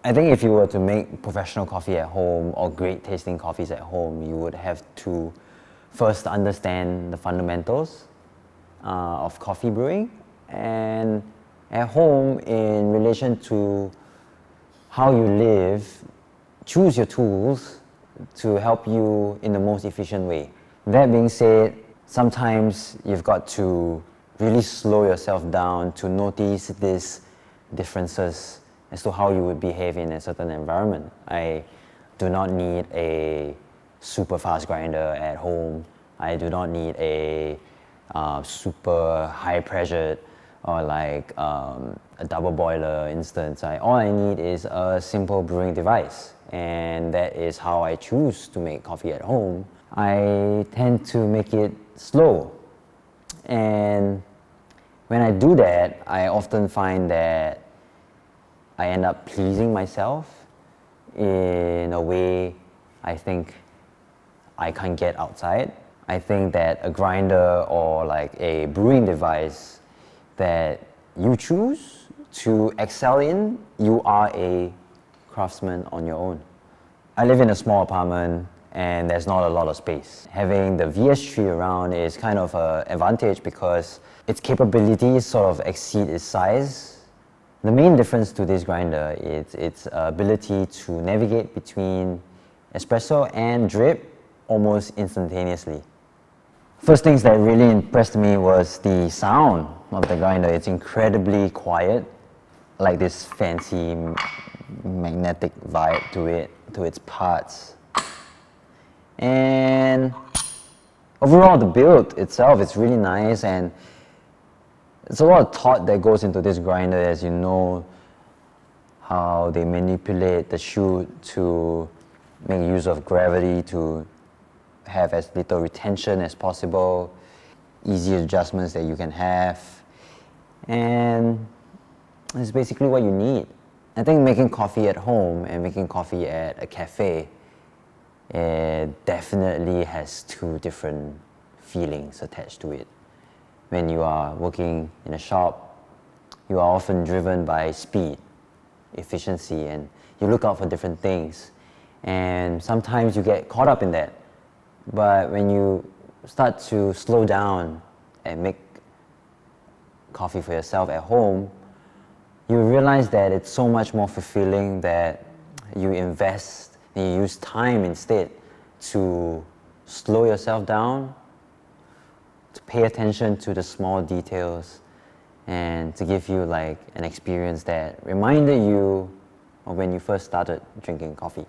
I think if you were to make professional coffee at home or great tasting coffees at home, you would have to first understand the fundamentals of coffee brewing, and at home, in relation to how you live, choose your tools to help you in the most efficient way. That being said, sometimes you've got to really slow yourself down to notice these differences as to how you would behave in a certain environment. I do not need a super fast grinder at home. I do not need a super high pressured or like a double boiler instance. All I need is a simple brewing device, and that is how I choose to make coffee at home. I tend to make it slow, and when I do that, I often find that I end up pleasing myself in a way I think I can't get outside. I think that a grinder or like a brewing device that you choose to excel in, you are a craftsman on your own. I live in a small apartment and there's not a lot of space. Having the VS3 around is kind of an advantage because its capabilities sort of exceed its size. The main difference to this grinder is its ability to navigate between espresso and drip almost instantaneously. First things that really impressed me was the sound of the grinder. It's incredibly quiet, like this fancy magnetic vibe to it, to its parts. And overall, the build itself is really nice, and there's a lot of thought that goes into this grinder, as you know how they manipulate the chute to make use of gravity to have as little retention as possible, easy adjustments that you can have, and it's basically what you need. I think making coffee at home and making coffee at a cafe, it definitely has two different feelings attached to it. When you are working in a shop, you are often driven by speed, efficiency, and you look out for different things. And sometimes you get caught up in that. But when you start to slow down and make coffee for yourself at home, you realize that it's so much more fulfilling that you invest and you use time instead to slow yourself down, to pay attention to the small details, and to give you like an experience that reminded you of when you first started drinking coffee.